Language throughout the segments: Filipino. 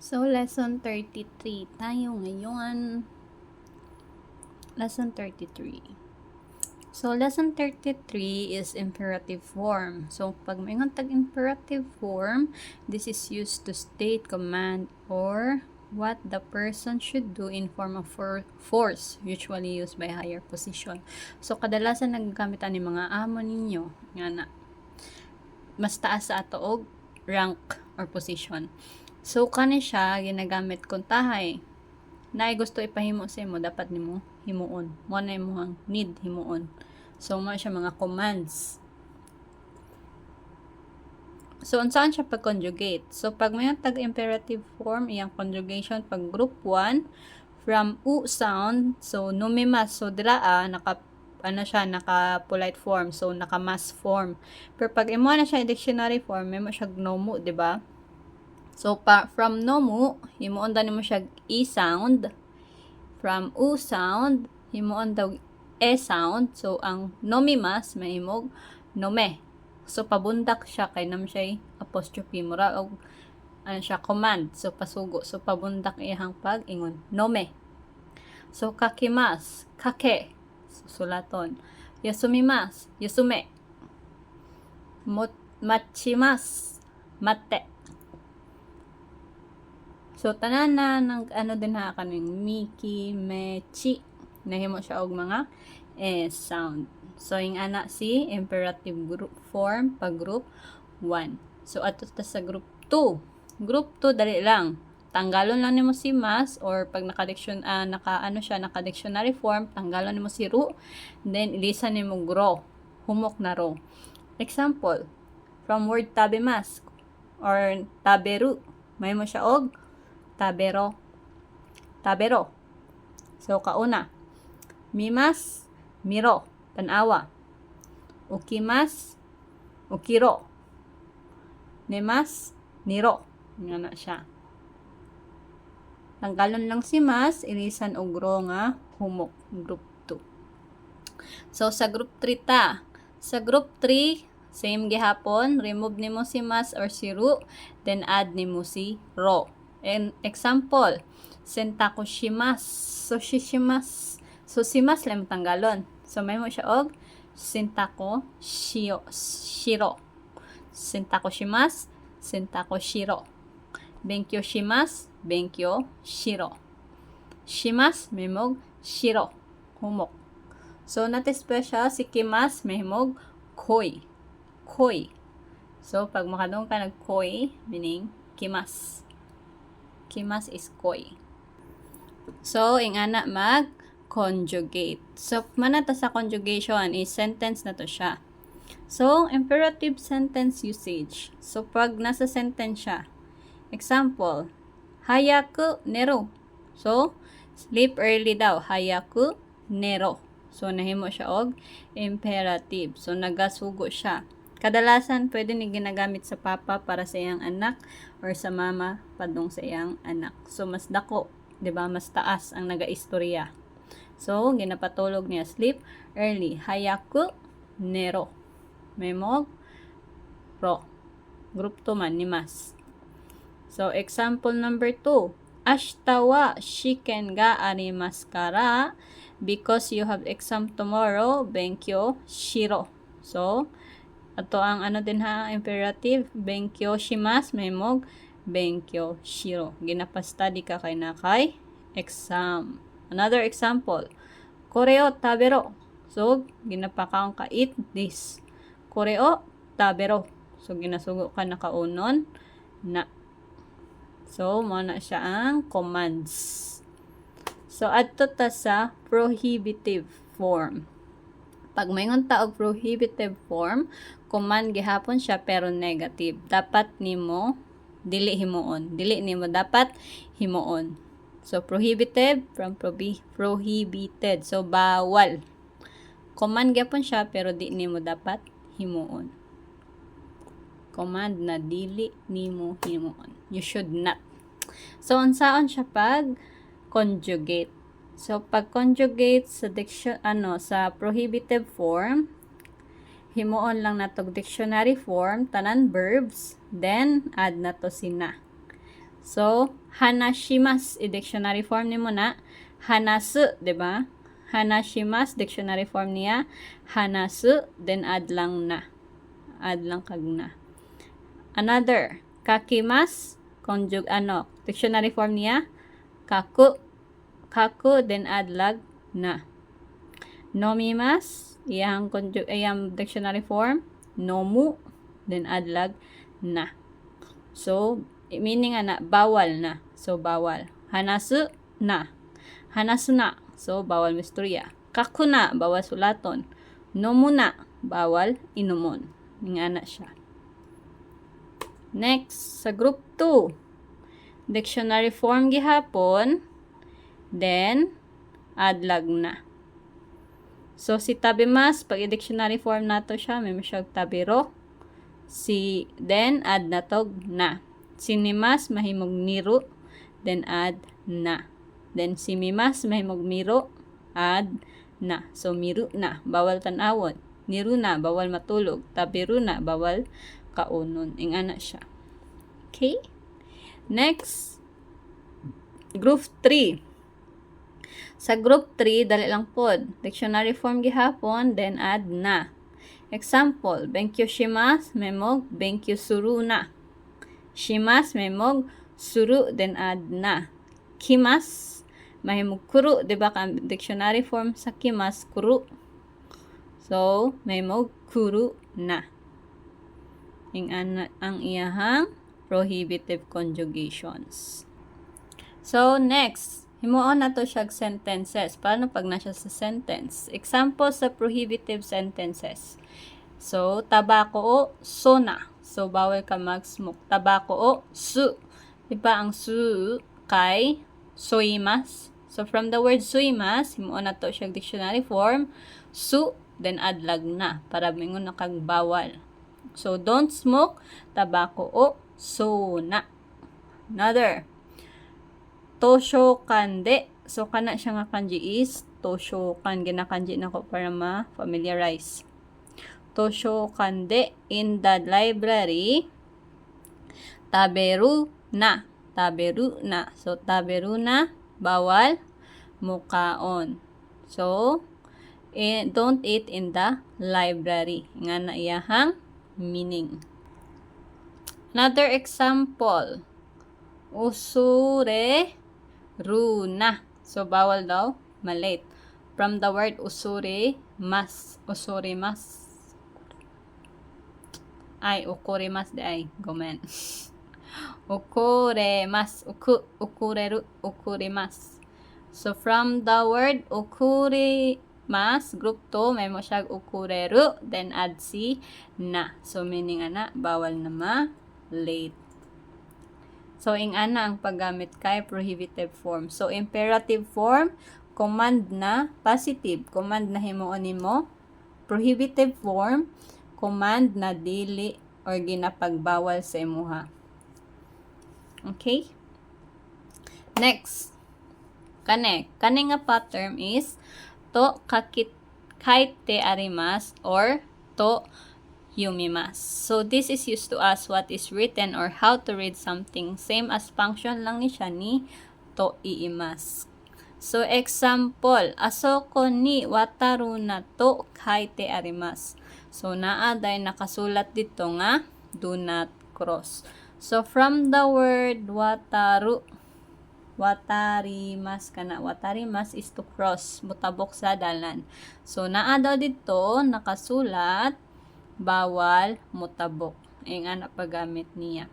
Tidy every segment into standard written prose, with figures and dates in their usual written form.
So, lesson 33 tayo ngayon. Lesson 33. So, lesson 33 is imperative form. So, pag may tag-imperative form, this is used to state command or what the person should do in form of force, usually used by higher position. So, kadalasan nagagamit ni mga amo ninyo nga na mas taas sa ato og rank or position. So, kani siya, ginagamit kung tahay. Na gusto ipahimo sa imo, dapat nimo himuon. Mo na imong need himuon. So, mo siya mga commands. So, unsaan siya pag-conjugate? So, pag may tag-imperative form, iyang conjugation pag group 1, from u sound, so, numimas. So, dira naka polite form. So, naka mass form. Pero pag imo na siya dictionary form, may mo siya gnomo, di ba? So, from nomu, himuon daw nimo siya e sound. From u sound, himuon daw e sound. So, ang nomimas, mahimog nome. So, pabundak siya, kay nam siya apostrophe mura, o ano siya, command. So, pasugo. So, pabundak iyang pag-ingon. Nome. So, kakimas, kake. So, sulaton. Yasumimas, yasume. Machimas, mate. So, tanan na ng ano din ha kaning miki, mechi. Nahimo siya og mga sound. So, yung ana si imperative group form pag group 1. So, ato ta sa group 2. Group 2 dali lang. Tanggalon lang nimo si mas or pag naka-dictionary form, tanggalon nimo si ru, then ilisan nimo gro. Humok na ro. Example, from word tabemas or taberu, may mo siya og tabero. Tabero. So, kauna. Mimas, miro. Tanawa. Ukimas, ukiro. Nemas, niro. Nga na siya. Tanggalon lang si mas, ilisan og ro nga humok. Group 2. So, sa group 3 ta. Sa group 3, same gihapon. Remove nimo si mas or si ru. Then, add nimo si ro. And example, sentako shimasu. So, shishimas. So, simas lang tanggalon. So, may mo siya og sentako shiro. Sentako shimas, sentako shiro. Benkyo shimas, benkyo shiro. Shimas, may mog shiro. Humok. So, natispe siya, si kimas, may mog koi. Koi. So, pag makadong ka nag-koi, meaning kimas. Kimas is koi. So, ingana mag-conjugate. So, manata sa conjugation is sentence na to siya. So, imperative sentence usage. So, pag nasa sentence siya, example, hayaku nero. So, sleep early daw. Hayaku nero. So, nahimo siya og imperative. So, nagasugo siya. Kadalasan, pwede ni ginagamit sa papa para sa iyang anak or sa mama padung sa iyang anak. So, mas dako, di ba? Mas taas ang nagaistorya. So, ginapatulog niya, sleep early. Hayaku nero. Memog ro. Group 2 man, nimas. So, example number 2. Ashita wa shiken ga arimasu kara because you have exam tomorrow, benkyo shiro. So, ato ang ano din ha, imperative, benkyo shimas, may mog, benkyo shiro. Ginapa-study ka kay na kay exam. Another example, koreo tabero. So, ginapakaon ka, eat this. Koreo tabero. So, ginasugo ka na kaunon na. So, muna siya ang commands. So, adto ta sa prohibitive form. Pag mayroon taog prohibitive form, command gihapon siya pero negative. Dapat nimo dili himuon. Dili nimo dapat himuon. So, prohibitive from prohibited. So, bawal. Command gihapon siya pero di nimo dapat himuon. Command na dili nimo himuon. You should not. So, unsaon siya pag conjugate? So, pag conjugate sa sa prohibitive form, himuon lang natog dictionary form, tanan verbs, then add na to si na. So, hanashimasu, i-dictionary form ni mo na, hanasu, di ba? Hanashimasu, dictionary form niya, hanasu, then add lang na. Add lang kag na. Another, kakimasu, dictionary form niya, kaku, then add lag na. Nomimasu, iyang dictionary form, nomu, then add lag na. So, meaning na, bawal na. So, bawal. Hanasu na. Hanasu na. So, bawal misturya. Kaku na, bawal sulaton. Nomu na, bawal inumon. Nga na siya. Next, sa group 2. Dictionary form gihapon. Then, add lag na. So, si tabimas, pag i-dictionary form nato siya, may masyag tabiro. Then, add na tog na. Sinimas, mahimog niru, then add na. Then, simimas, mahimog miro, add na. So, miru na, bawal tanawon. Niru na, bawal matulog. Tabiru na, bawal kaunon. Ingana siya. Okay? Next, group 3. Sa group 3, dali lang pod. Dictionary form gihapon, then add na. Example, benkyo shimasu, memog, benkyo suru na. Shimasu, memog, suru, then add na. Kimasu, mahimog kuru, diba ka dictionary form sa kimasu, kuru. So, mahimog kuru na. Ang iyahang prohibitive conjugations. So, next, himuon na to siyag sentences. Paano pag nasya sa sentence? Example sa prohibitive sentences. So, tabako o sona. So, bawal ka mag-smoke. Tabako o su. Diba ang su kay soimas? So, from the word soimas, himuon na to siyag dictionary form. Su, then add lag na. Para mingon na kag bawal. So, don't smoke. Tabako o sona. Another. Toshokan de. So, kana siya nga kanji is toshokan. Ginakanji na ko para ma-familiarize. Toshokan de in the library. Taberu na. Taberu na. So, taberu na, bawal mukaon. So, don't eat in the library. Nga na iyahang meaning. Another example. Usure runa. So, bawal daw, malate. From the word usure mas. Usure mas. Ay, ukurimas de ay. Gomen. Ukuremas. Ukureru. Ukurimas. So, from the word ukurimas, group 2, may mo siyag ukureru, then add si na. So, meaning ana, bawal na ma-late. So, ing ana ang paggamit kay prohibitive form. So, imperative form, command na positive. Command na himuon nimo. Prohibitive form, command na dili or ginapagbawal sa imuha. Okay? Next. Kane nga pattern is to kaite arimasu or to yumimasu. So, this is used to ask what is written or how to read something. Same as function lang ni siya ni to iimasu. So, example, asoko ni wataru na to kaite arimasu. So, naaday nakasulat dito nga, do not cross. So, from the word wataru, watarimas kana. Watarimas is to cross, mutabok sa dalan. So, naadaw dito, nakasulat, bawal mutabok. Ang anak paggamit niya.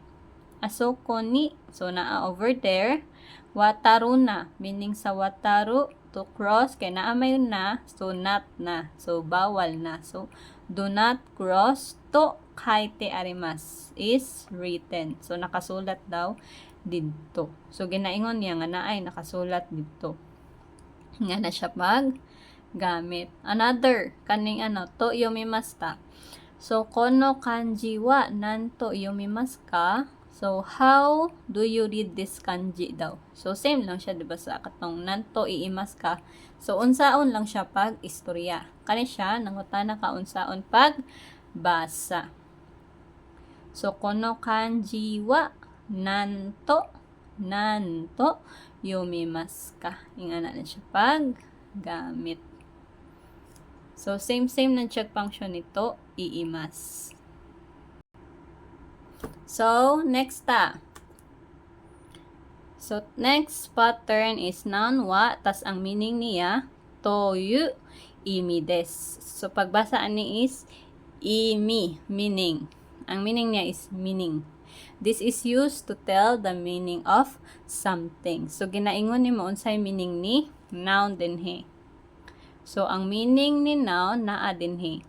Asoko ni, so naa over there, wataru na, meaning sa wataru, to cross, kaya naamay na, so not na, so bawal na. So, do not cross to kaite arimasu is written. So, nakasulat daw dito. So, ginaingon niya nga na ay nakasulat dito. Nga na siya gamit. Another, kaning to yomimasu ta. So, kono kanji wa nanto yomimasu ka? So, how do you read this kanji daw? So, same lang siya, diba, sa katong nanto iimas ka. So, unsaon lang siya pag istorya. Kani siya, nangutana ka unsaon pag basa. So, kono kanji wa nanto nan to yumimasu ka. Ingana na siya paggamit. So, same na check function nito, iimas. So, next So, next pattern is noun wa, tas ang meaning niya, toyu imi desu. So, pagbasaan ni is imi, meaning. Ang meaning niya is meaning. This is used to tell the meaning of something. So, ginaingon ni mo unsay meaning ni noun dinhi. So, ang meaning ni noun naa dinhi.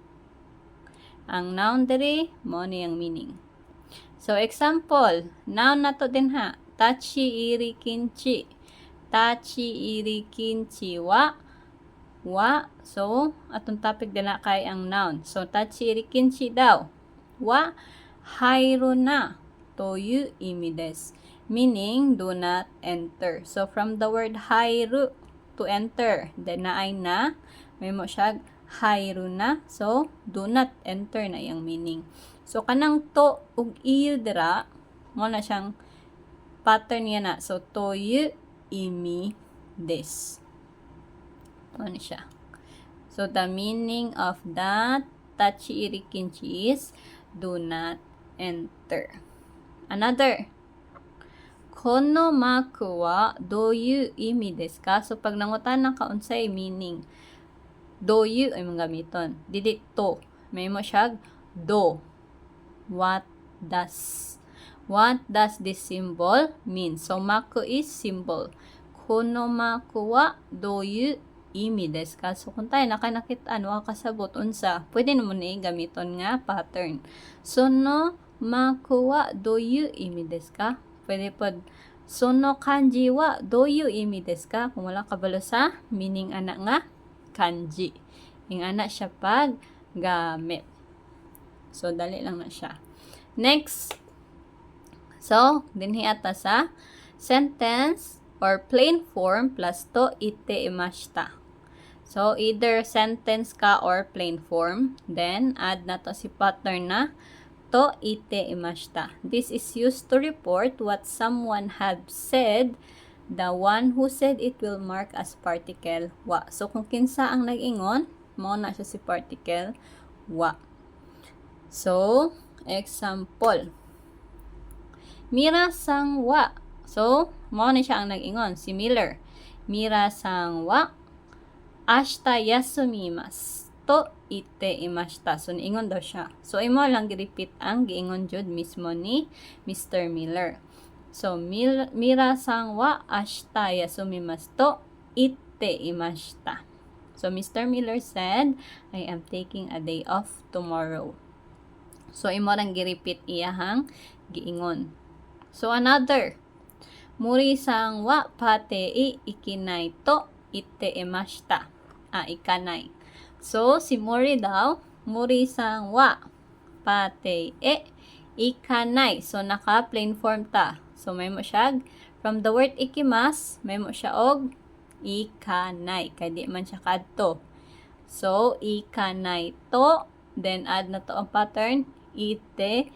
Ang noun diri mo ni ang meaning. So, example, noun na to din ha. Tachi iri kinchi. Tachi iri kinchi wa. So, atong topic dila kay ang noun. So, tachi iri kinchi daw. Wa hairu na toyu imi desu. Meaning, do not enter. So, from the word hairu, to enter. Then, naay na. May mo siya hairu na. So, do not enter na yung meaning. So, kanang to ug iyu dira, mo na siyang pattern yan na. So, toyu imi desu. Ano siya? So, the meaning of that tachi iri kinchi is do not enter. Another. Kono maku wa doyu imi desu ka? So, pag nangutan ka unsay meaning, doyu ay mga gamiton. Dili to. May mo siya do. What does this symbol mean? So, maku is symbol. Kono maku wa doyu imi desu ka? So, kung tayo nakita ano kasabot unsa, pwede naman ni gamiton nga pattern. Sono maku wa doyu imi desu ka? Pwede pod sono kanji wa doyu imi desu ka? Kung wala kabalo sa meaning ana nga kanji. Yung ana siya pag gamit. So, dali lang na siya. Next. So, dinhi ata sa sentence or plain form plus to ite imashita. So, either sentence ka or plain form. Then, add na to si pattern na to ite imashita. This is used to report what someone had said. The one who said it will mark as particle wa. So, kung kinsa ang nag-ingon, mo na siya si particle wa. So, example. Mira sang wa. So, mo na siya ang nag-ingon. Si Miller. Mira sang wa. Ashita yasumimasu. To ite imashita. So, niingon daw siya. So, imo lang gi-repeat ang giingon jud mismo ni Mr. Miller. So, Mira sang wa ashita yasumimasu to ite imashita. So, Mr. Miller said, I am taking a day off tomorrow. So, imo lang gi-repeat iyahang giingon. So, another. Muri sang wa patei ikinai to ite imashita. Ikanai. So, si Mori daw, Muri sang wa patei ikanai. So, naka plain form ta. So, may mo siya, from the word ikimas, may mo siya og ikanai. Kaya di man siya kadto. So, ikanai to, then add na to ang pattern, ite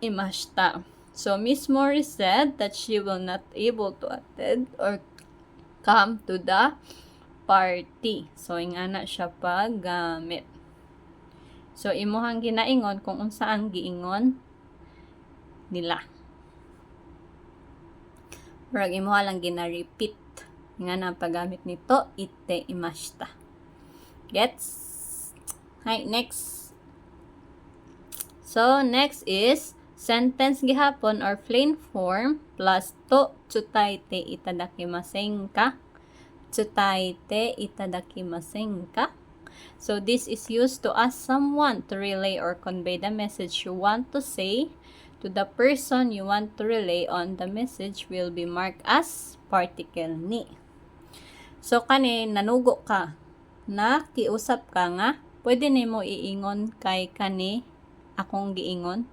imashita. So, Miss Mori said that she will not able to attend or come to the party. So, ingana siya paggamit. So, imuhang ginaingon kung unsa ang giingon nila. Pero imuha lang gina-repeat. Ingana ang paggamit nito, ite imashita. Gets? Hi, next. So, next is sentence gihapon or plain form plus to tsutaite itadakimasen ka. Tsutaite itadakimasen ka. So, this is used to ask someone to relay or convey the message you want to say to the person you want to relay on. The message will be marked as particle ni. So, kani, nanugo ka. Na, kiusap ka nga, pwede nimo iingon kay kani akong giingon.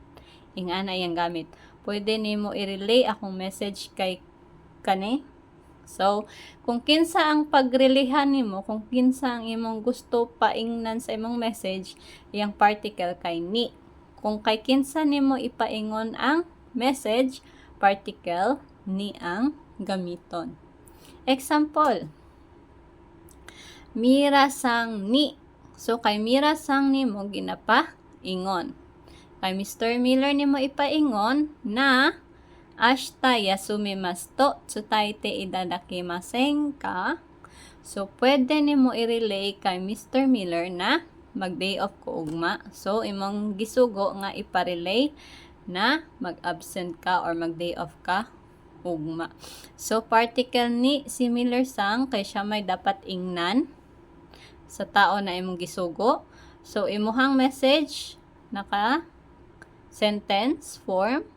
Ingana yang gamit. Pwede nimo i-relay akong message kay kani. So, kung kinsa ang pagrelihan nimo, kung kinsa ang imong gusto paingnan sa imong message, iyang particle kay ni. Kung kay kinsa nimo ipaingon ang message, particle ni ang gamiton. Example, mirasang ni. So, kay mirasang ni mo ginapa-ingon. Kay Mr. Miller ni mo ipaingon na ashita yasumimasu to tsutaite itadakimasen ka. So, pwede ni mo i-relay kay Mr. Miller na mag-day off ko ugma. So, imong gisugo nga iparelay na mag-absent ka or mag-day off ka ugma. So, particle ni si Miller sang kay siya may dapat ingnan sa tao na imong gisugo. So, imuhang message naka sentence form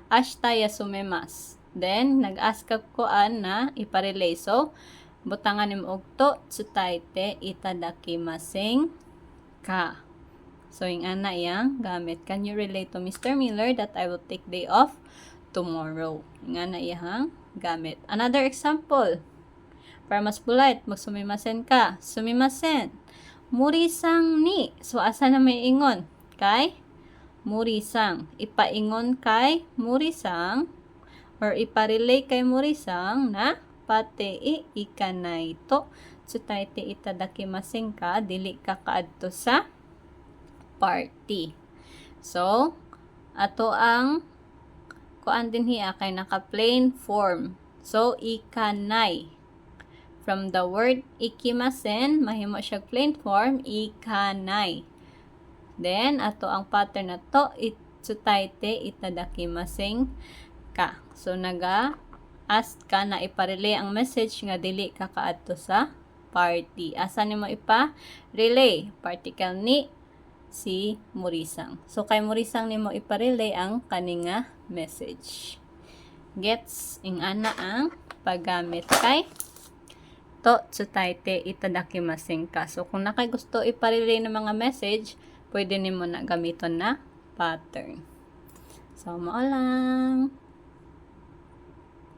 ashita yasumimasu. Then, nag-ask ko na iparelay. So, butangan nimo og to tsutaite itadakimasen ka. So, yung ana yang gamit. Can you relate to Mr. Miller that I will take day off tomorrow? Yung ana yang gamit. Another example. Para mas polite, magsumimasen ka. Sumimasen. Murisang ni. So, asa na may ingon? Kay Murisang. Ipaingon kay Murisang or iparelay kay Murisang na pate ikanay to tsutaite itadakimasen ka, dili ka kaadto sa party. So, ato ang kuan din hiya kay naka plain form. So, ikanay. From the word ikimasen, mahimo siya plain form, ikanay. Then, ato ang pattern na to, tsutaite itadakimasen ka. So, ask ka na iparelay ang message nga dili ka kaadto sa party. Asa nimo ipa-relay? Particle ni si Murisang. So, kay Murisang nimo iparelay ang kaninga message. Gets? Ing ana ang paggamit kay to tsutaite itadakimasen ka. So, kung nakay gusto iparelay ng mga message, pwede nimo na gamiton na pattern. So, mao lang.